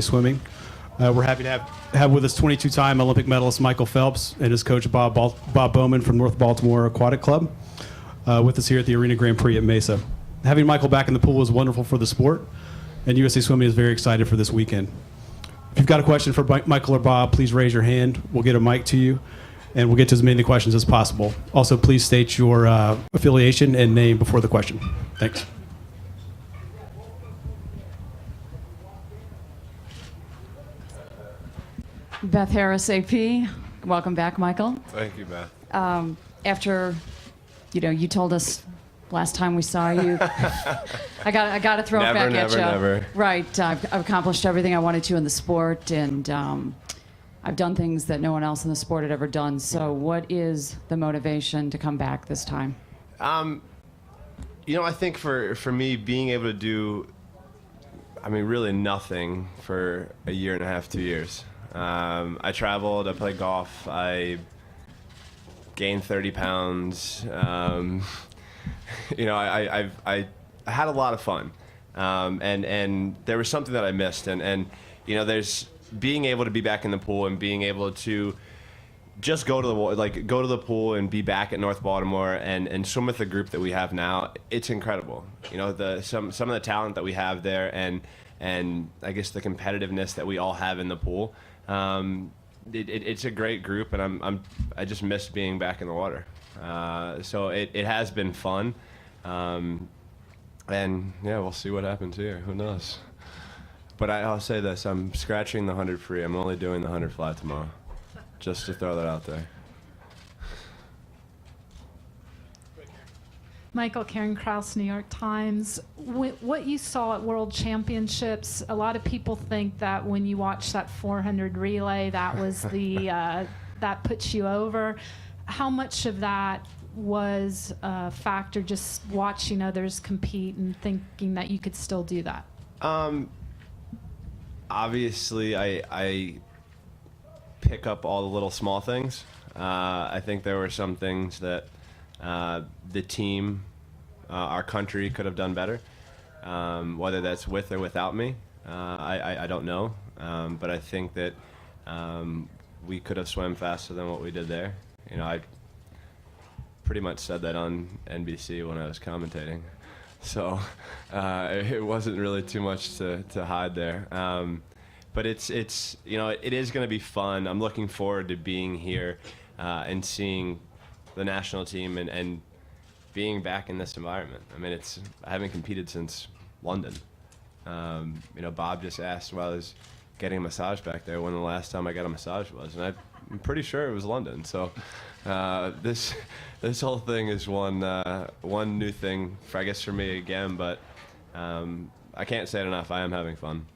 Swimming. We're happy to have with us 22-time Olympic medalist Michael Phelps and his coach Bob Bowman from North Baltimore Aquatic Club with us here at the Arena Grand Prix at Mesa. Having Michael back in the pool is wonderful for the sport, and USA Swimming is very excited for this weekend. If you've got a question for Michael or Bob, please raise your hand. We'll get a mic to you, and we'll get to as many questions as possible. Also, please state your affiliation and name before the question. Thanks. Beth Harris, AP. Welcome back, Michael. Thank you, Beth. After, you told us last time we saw you, I got to throw it back at you. Never. Right. I've accomplished everything I wanted to in the sport, and I've done things that no one else in the sport had ever done. So what is the motivation to come back this time? I think for me, being able to do, really nothing for a year and a half, 2 years. I traveled, I played golf, I gained 30 pounds. I had a lot of fun. And there was something that I missed. And there's being able to be back in the pool and being able to just go to the pool and be back at North Baltimore and swim with the group that we have now. It's incredible. Some of the talent that we have there and I guess the competitiveness that we all have in the pool. It's a great group, and I just miss being back in the water. So it has been fun, and yeah, we'll see what happens here. Who knows? But I'll say this: I'm scratching the 100 free. I'm only doing the 100 fly tomorrow, just to throw that out there. Michael, Karen Krause, New York Times. What you saw at World Championships, a lot of people think that when you watch that 400 relay, that was the that puts you over. How much of that was a factor, just watching others compete and thinking that you could still do that? Obviously, I pick up all the little small things. I think there were some things that the team, our country could have done better, whether that's with or without me. I don't know, but I think that we could have swam faster than what we did there. I pretty much said that on NBC when I was commentating, so it wasn't really too much to hide there. But it is going to be fun. I'm looking forward to being here and seeing the national team and being back in this environment. I haven't competed since London. Bob just asked while I was getting a massage back there when the last time I got a massage was, and I'm pretty sure it was London. So this whole thing is one new thing for me again, but I can't say it enough. I am having fun.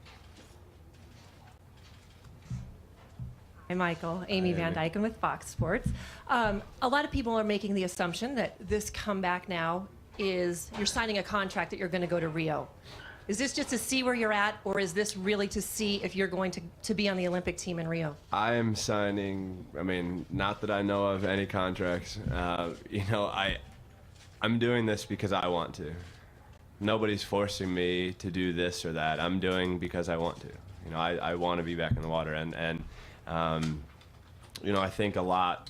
Hi, Michael. Amy Van Dyken with Fox Sports. A lot of people are making the assumption that this comeback now is you're signing a contract that you're going to go to Rio. Is this just to see where you're at, or is this really to see if you're going to be on the Olympic team in Rio? I am signing, not that I know of any contracts. I'm doing this because I want to. Nobody's forcing me to do this or that. I'm doing because I want to. I want to be back in the water, and I think a lot,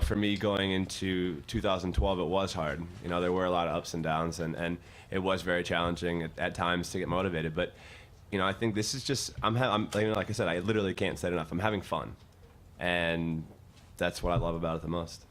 for me going into 2012, it was hard. There were a lot of ups and downs, and it was very challenging at times to get motivated. But, I think this is just, like I said, I literally can't say it enough. I'm having fun, and that's what I love about it the most.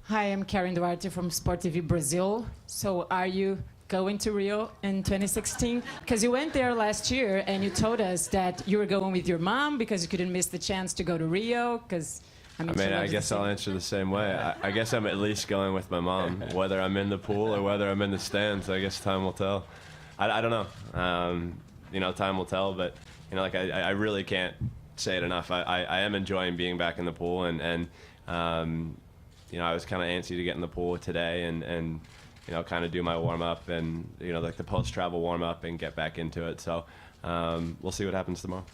Hi, I'm Karen Duarte from Sport TV Brazil. So are you going to Rio in 2016? Because you went there last year and you told us that you were going with your mom because you couldn't miss the chance to go to Rio. Because I guess I'll answer the same way. I guess I'm at least going with my mom, whether I'm in the pool or whether I'm in the stands. I guess time will tell. I don't know. Time will tell. But I really can't say it enough. I am enjoying being back in the pool, and I was kind of antsy to get in the pool today and kind of do my warm-up and, the post-travel warm-up and get back into it. So we'll see what happens tomorrow.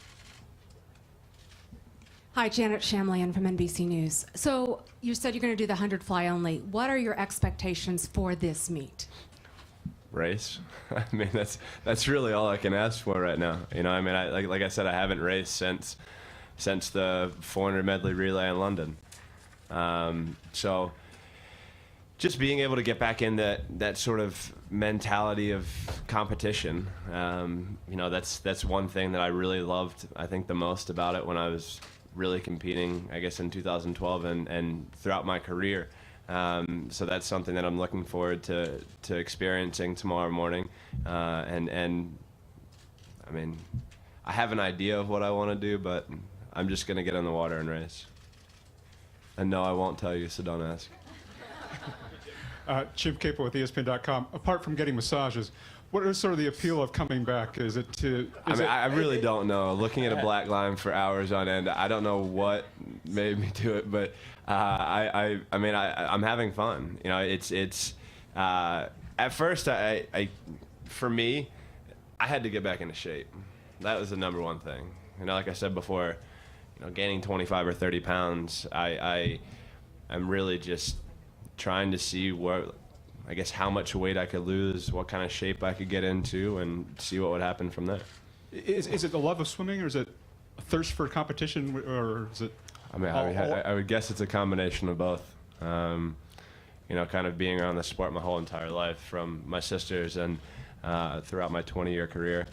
Hi, Janet Shamlian from NBC News. So you said you're going to do the 100 fly only. What are your expectations for this meet? race. I mean, that's really all I can ask for right now. You know, I mean, like I said, I haven't raced since the 400 medley relay in London. So just being able to get back in that sort of mentality of competition, you know, that's one thing that I really loved, I think, the most about it when I was really competing, I guess, in 2012 and throughout my career. So that's something that I'm looking forward to experiencing tomorrow morning. And I mean, I have an idea of what I want to do, but I'm just going to get in the water and race. And no, I won't tell you, so don't ask. Chip Capo with ESPN.com. Apart from getting massages, what is sort of the appeal of coming back? Is it to? I really don't know. Looking at a black line for hours on end, I don't know what made me do it, but I mean, I'm having fun. You know, it's at first, for me, I had to get back into shape. That was the number one thing. You know, like I said before, you know, gaining 25 or 30 pounds, I'm really just trying to see I guess how much weight I could lose, what kind of shape I could get into, and see what would happen from there. Is it the love of swimming, or is it a thirst for competition, or is it? I mean, I would guess it's a combination of both. You know, kind of being around the sport my whole entire life, from my sisters and throughout my 20-year career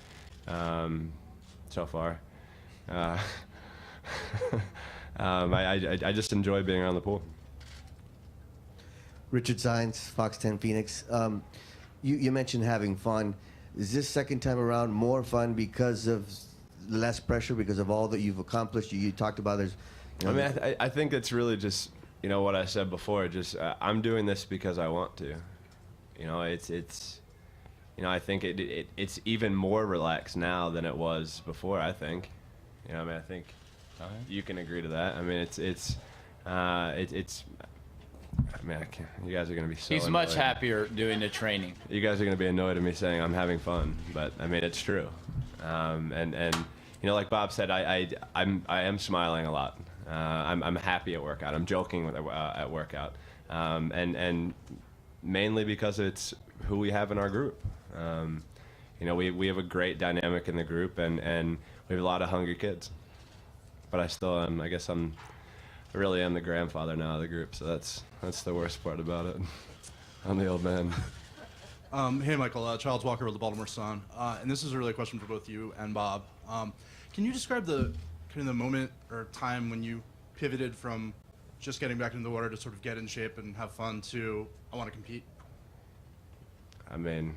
so far. I just enjoy being around the pool. Richard Zines, Fox 10 Phoenix. You mentioned having fun. Is this second time around more fun because of less pressure, because of all that you've accomplished? You talked about there's. You know, I mean, I think it's really just, you know, what I said before. Just I'm doing this because I want to. You know, it's you know, I think it's even more relaxed now than it was before. I think. You know, I mean, I think you can agree to that. I mean, it's. I mean, you guys are going to be so He's annoyed. much happier doing the training. You guys are going to be annoyed at me saying I'm having fun, but I mean, it's true. And you know, like Bob said, I am smiling a lot. I'm happy at workout. I'm joking at workout, and mainly because it's who we have in our group. You know, we have a great dynamic in the group, and we have a lot of hungry kids. But I still am. I guess I really am the grandfather now of the group, so that's the worst part about it. I'm the old man. Hey, Michael. Charles Walker with the Baltimore Sun. And this is really a question for both you and Bob. Can you describe the moment or time when you pivoted from just getting back into the water to sort of get in shape and have fun to I want to compete? I mean,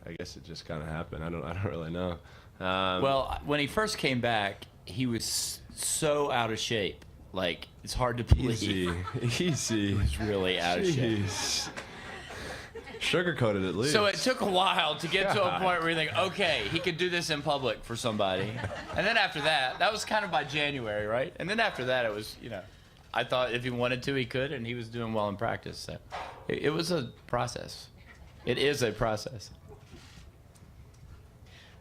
I guess it just kind of happened. I don't really know. Well, when he first came back, he was so out of shape. Like, it's hard to believe. Easy. He was really out of shape. Sugar-coated at least. So it took a while to get to a point where you think, okay, he could do this in public for somebody. And then after that was kind of by January, right? And then after that, it was, you know, I thought if he wanted to, he could, and he was doing well in practice. So it was a process. It is a process.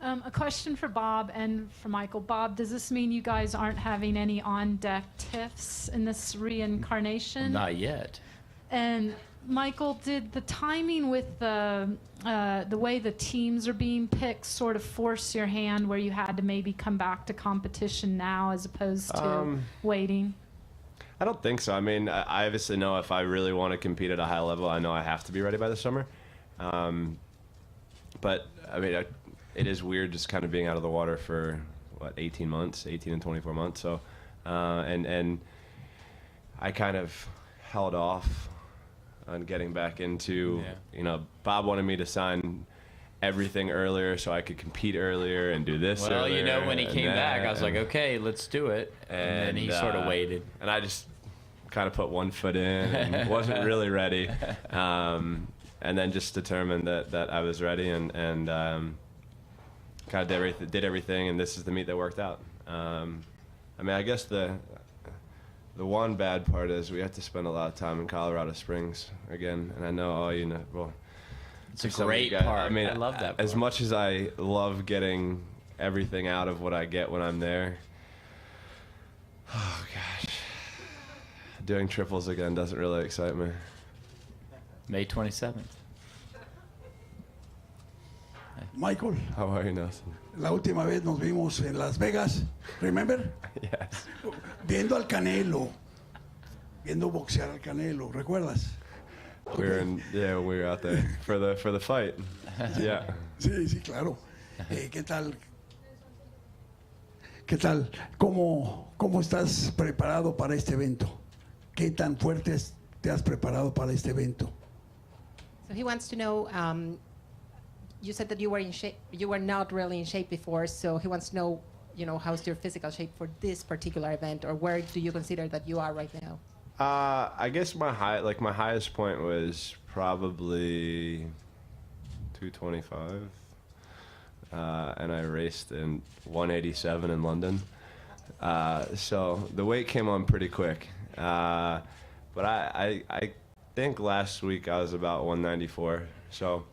A question for Bob and for Michael. Bob, does this mean you guys aren't having any on-deck tiffs in this reincarnation? Not yet. And Michael, did the timing with the way the teams are being picked sort of force your hand where you had to maybe come back to competition now as opposed to waiting? I don't think so. I mean, I obviously know if I really want to compete at a high level, I know I have to be ready by the summer. But, I mean, it is weird just kind of being out of the water for, 18 and 24 months. So, and I kind of held off on getting back into, you know, Bob wanted me to sign everything earlier so I could compete earlier and do this earlier. Well, you know, when he came back, I was like, okay, let's do it. And then he sort of waited. And I just kind of put one foot in and wasn't really ready. And then just determined that I was ready and kind of did everything, and this is the meet that worked out. I mean, I guess the one bad part is we have to spend a lot of time in Colorado Springs again, and I know all you know. Well, it's a great part. I mean, I love that part. As much as I love getting everything out of what I get when I'm there, oh gosh, doing triples again doesn't really excite me. May 27th. Michael, How are you, Nelson? la última vez nos vimos en Las Vegas, remember? Yes. Viendo al Canelo, viendo boxear al Canelo, ¿recuerdas? We were out there for the fight. Yeah. Sí, sí, claro. ¿Qué tal? ¿Qué tal? ¿Cómo estás preparado para este evento? ¿Qué tan fuerte te has preparado para este evento? So he wants to know, you said that you were in shape, you were not really in shape before, so he wants to know, how's your physical shape for this particular event, or where do you consider that you are right now? I guess my highest point was probably 225, and I raced in 187 in London. So the weight came on pretty quick, but I think last week I was about 194. So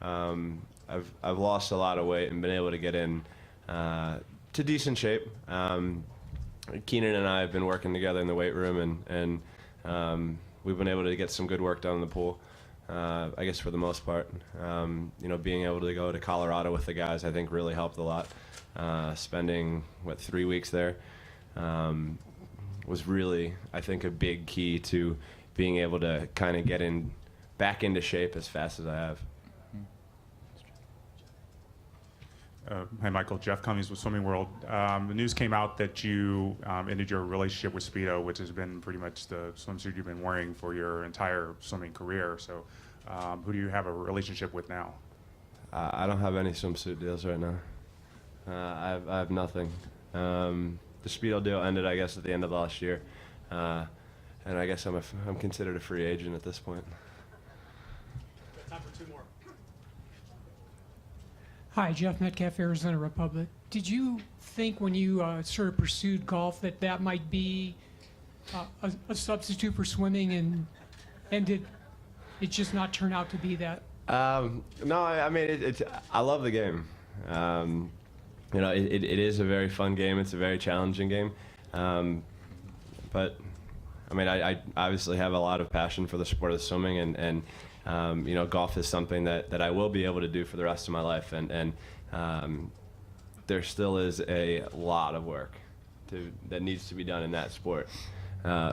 I've lost a lot of weight and been able to get in to decent shape. Keenan and I have been working together in the weight room, and we've been able to get some good work done in the pool. I guess for the most part, being able to go to Colorado with the guys, I think really helped a lot. Spending 3 weeks there was really, I think, a big key to being able to kind of get back into shape as fast as I have. Hi, Michael. Jeff Cummings with Swimming World. The news came out that you ended your relationship with Speedo, which has been pretty much the swimsuit you've been wearing for your entire swimming career. So who do you have a relationship with now? I don't have any swimsuit deals right now. I have nothing. The Speedo deal ended, I guess, at the end of last year. And I guess I'm considered a free agent at this point. Time for two more. Hi, Jeff Metcalf, Arizona Republic. Did you think when you sort of pursued golf that might be a substitute for swimming, and did it just not turn out to be that? No, I mean, I love the game. It is a very fun game. It's a very challenging game. But, I mean, I obviously have a lot of passion for the sport of swimming, and golf is something that I will be able to do for the rest of my life, and there still is a lot of work that needs to be done in that sport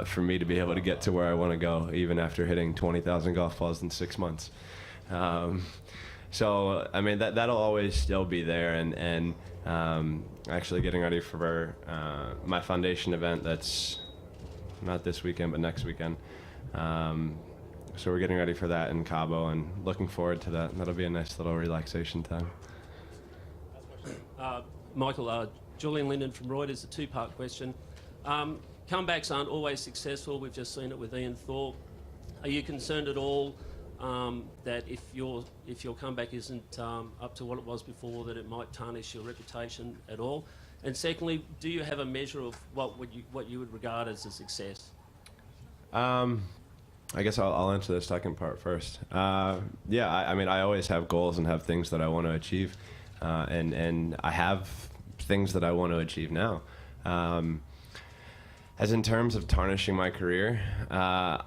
for me to be able to get to where I want to go, even after hitting 20,000 golf balls in 6 months. So, I mean, that'll always still be there, and actually getting ready for my foundation event that's not this weekend, but next weekend. So we're getting ready for that in Cabo and looking forward to that. That'll be a nice little relaxation time. Michael, Julian Linden from Reuters, a two-part question. Comebacks aren't always successful. We've just seen it with Ian Thorpe. Are you concerned at all that if your comeback isn't up to what it was before, that it might tarnish your reputation at all? And secondly, do you have a measure of what you would regard as a success? I guess I'll answer the second part first. Yeah, I mean, I always have goals and have things that I want to achieve, and I have things that I want to achieve now. As in terms of tarnishing my career, I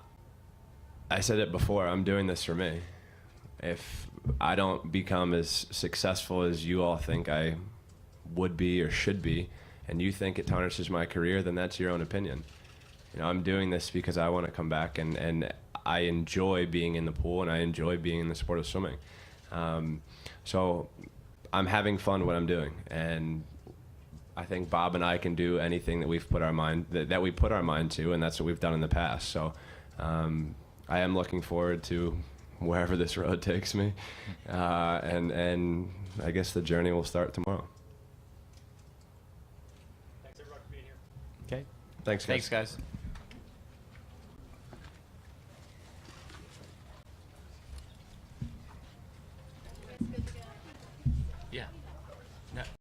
said it before, I'm doing this for me. If I don't become as successful as you all think I would be or should be, and you think it tarnishes my career, then that's your own opinion. I'm doing this because I want to come back, and I enjoy being in the pool, and I enjoy being in the sport of swimming. So I'm having fun what I'm doing, and I think Bob and I can do anything that we've put our mind that we put our mind to, and that's what we've done in the past. So I am looking forward to wherever this road takes me, and I guess the journey will start tomorrow. Thanks everyone for being here. Okay. Thanks, guys. Thanks, guys.